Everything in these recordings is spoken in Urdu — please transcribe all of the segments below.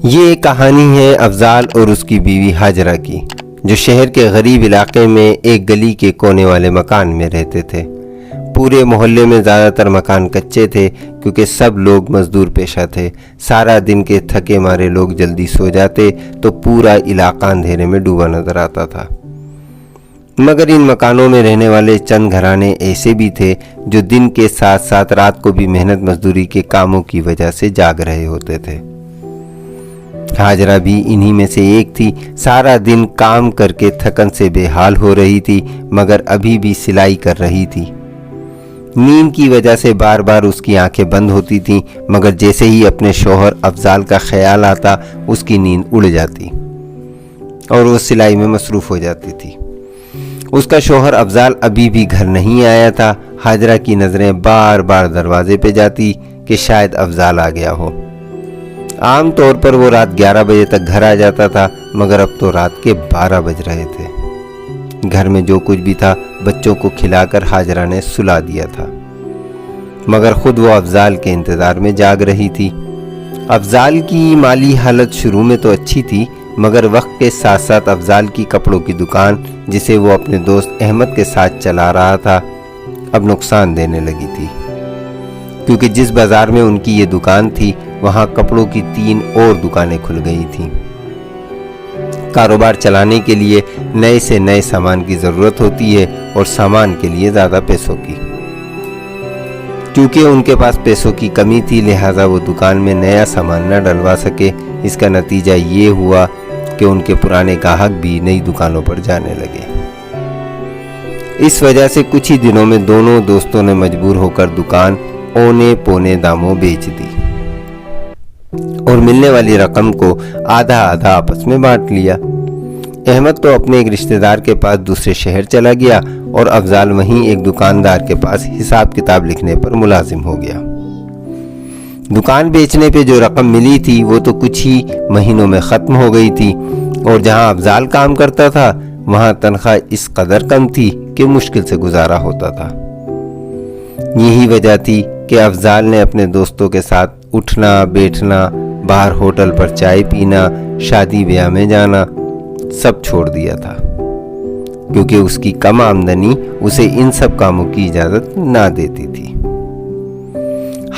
یہ کہانی ہے افضال اور اس کی بیوی ہاجرہ کی، جو شہر کے غریب علاقے میں ایک گلی کے کونے والے مکان میں رہتے تھے۔ پورے محلے میں زیادہ تر مکان کچے تھے کیونکہ سب لوگ مزدور پیشہ تھے۔ سارا دن کے تھکے مارے لوگ جلدی سو جاتے تو پورا علاقہ اندھیرے میں ڈوبا نظر آتا تھا۔ مگر ان مکانوں میں رہنے والے چند گھرانے ایسے بھی تھے جو دن کے ساتھ ساتھ رات کو بھی محنت مزدوری کے کاموں کی وجہ سے جاگ رہے ہوتے تھے۔ ہاجرہ بھی انہی میں سے ایک تھی۔ سارا دن کام کر کے تھکن سے بے حال ہو رہی تھی، مگر ابھی بھی سلائی کر رہی تھی۔ نیند کی وجہ سے بار بار اس کی آنکھیں بند ہوتی تھیں، مگر جیسے ہی اپنے شوہر افضال کا خیال آتا اس کی نیند اڑ جاتی اور وہ سلائی میں مصروف ہو جاتی تھی۔ اس کا شوہر افضال ابھی بھی گھر نہیں آیا تھا۔ ہاجرہ کی نظریں بار بار دروازے پہ جاتی کہ شاید افضال آ گیا ہو۔ عام طور پر وہ رات 11 بجے تک گھر آ جاتا تھا، مگر اب تو رات کے 12 بج رہے تھے۔ گھر میں جو کچھ بھی تھا بچوں کو کھلا کر ہاجرہ نے سلا دیا تھا، مگر خود وہ افضال کے انتظار میں جاگ رہی تھی۔ افضال کی مالی حالت شروع میں تو اچھی تھی، مگر وقت کے ساتھ ساتھ افضال کی کپڑوں کی دکان، جسے وہ اپنے دوست احمد کے ساتھ چلا رہا تھا، اب نقصان دینے لگی تھی، کیونکہ جس بازار میں ان کی یہ دکان تھی وہاں کپڑوں کی 3 اور دکانیں کھل گئی تھیں۔ کاروبار چلانے کے لیے نئے سے نئے سامان کی ضرورت ہوتی ہے اور سامان کے لیے زیادہ پیسوں کی۔ کیونکہ ان کے پاس پیسوں کی کمی تھی، لہٰذا وہ دکان میں نیا سامان نہ ڈلوا سکے۔ اس کا نتیجہ یہ ہوا کہ ان کے پرانے گاہک بھی نئی دکانوں پر جانے لگے۔ اس وجہ سے کچھ ہی دنوں میں دونوں دوستوں نے مجبور ہو کر دکان اونے پونے داموں بیچ دی اور ملنے والی رقم کو آدھا آدھا آپس میں بانٹ لیا۔ احمد تو اپنے ایک رشتہ دار کے پاس دوسرے شہر چلا گیا اور افضال وہیں ایک دکاندار کے پاس حساب کتاب لکھنے پر ملازم ہو گیا۔ دکان بیچنے پہ جو رقم ملی تھی وہ تو کچھ ہی مہینوں میں ختم ہو گئی تھی، اور جہاں افضال کام کرتا تھا وہاں تنخواہ اس قدر کم تھی کہ مشکل سے گزارا ہوتا تھا۔ یہی وجہ تھی کہ افضال نے اپنے دوستوں کے ساتھ اٹھنا بیٹھنا، باہر ہوٹل پر چائے پینا، شادی بیاہ میں جانا سب چھوڑ دیا تھا، کیونکہ اس کی کم آمدنی اسے ان سب کاموں کی اجازت نہ دیتی تھی۔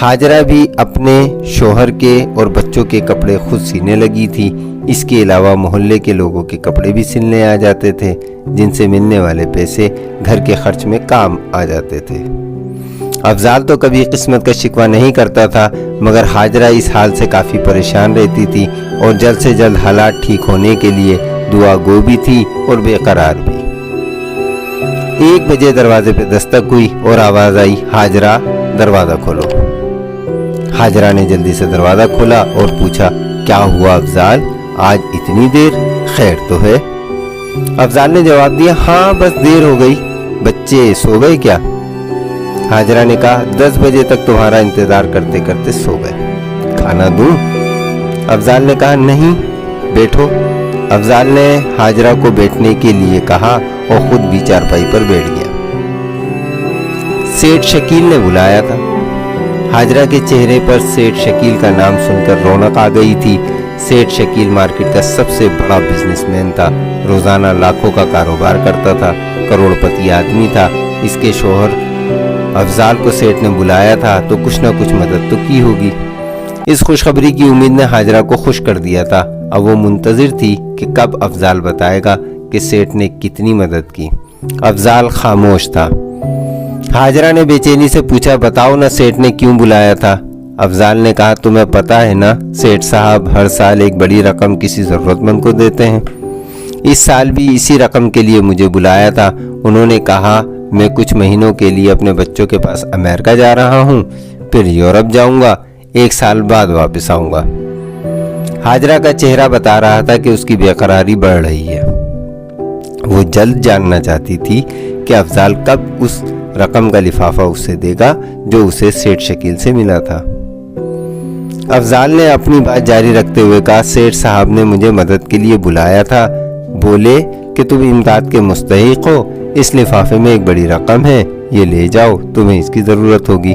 ہاجرہ بھی اپنے شوہر کے اور بچوں کے کپڑے خود سینے لگی تھی۔ اس کے علاوہ محلے کے لوگوں کے کپڑے بھی سلنے آ جاتے تھے، جن سے ملنے والے پیسے گھر کے خرچ میں کام آ جاتے تھے۔ افضال تو کبھی قسمت کا شکوہ نہیں کرتا تھا، مگر ہاجرہ اس حال سے کافی پریشان رہتی تھی اور جلد سے جلد حالات ٹھیک ہونے کے لیے دعا گو بھی تھی اور بے قرار بھی۔ 1 بجے دروازے پہ دستک ہوئی اور آواز آئی، ہاجرہ دروازہ کھولو۔ ہاجرہ نے جلدی سے دروازہ کھولا اور پوچھا، کیا ہوا افضال، آج اتنی دیر، خیر تو ہے؟ افضال نے جواب دیا، ہاں بس دیر ہو گئی، بچے سو گئے کیا؟ ہاجرہ نے کہا، 10 بجے تک تمہارا انتظار کرتے کرتے سو گئے، کھانا دوں؟ افضال نے کہا، نہیں، بیٹھو۔ افضال نے ہاجرہ کو بیٹھنے کے لیے کہا اور خود بھی چارپائی پر بیٹھ گیا۔ سیٹھ شکیل نے بلایا تھا۔ ہاجرہ کے چہرے پر سیٹھ شکیل کا نام سن کر رونق آ گئی تھی۔ سیٹھ شکیل مارکیٹ کا سب سے بڑا بزنس مین تھا، روزانہ لاکھوں کا کاروبار کرتا تھا، کروڑ پتی آدمی تھا۔ اس کے شوہر افضال کو سیٹھ نے بلایا تھا تو کچھ نہ کچھ مدد تو کی ہوگی۔ اس خوشخبری کی امید نے ہاجرہ کو خوش کر دیا تھا۔ اب وہ منتظر تھی کہ کب افضال بتائے گا کہ سیٹھ نے کتنی مدد کی۔ افضال خاموش تھا۔ ہاجرہ نے بے چینی سے پوچھا، بتاؤ نا سیٹھ نے کیوں بلایا تھا؟ افضال نے کہا، تمہیں پتا ہے نا سیٹھ صاحب ہر سال ایک بڑی رقم کسی ضرورت مند کو دیتے ہیں۔ اس سال بھی اسی رقم کے لیے مجھے بلایا تھا۔ انہوں نے کہا میں کچھ مہینوں کے لیے اپنے بچوں کے پاس امریکہ جا رہا ہوں، پھر یورپ جاؤں گا، 1 سال بعد واپس آؤں گا۔ ہاجرہ کا چہرہ بتا رہا تھا کہ اس کی بے قراری بڑھ رہی ہے۔ وہ جلد جاننا چاہتی تھی کہ افضال کب اس رقم کا لفافہ اسے دے گا جو اسے سیٹھ شکیل سے ملا تھا۔ افضال نے اپنی بات جاری رکھتے ہوئے کہا، سیٹھ صاحب نے مجھے مدد کے لیے بلایا تھا، بولے کہ تم امداد کے مستحق ہو، اس لفافے میں ایک بڑی رقم ہے، یہ لے جاؤ، تمہیں اس کی ضرورت ہوگی۔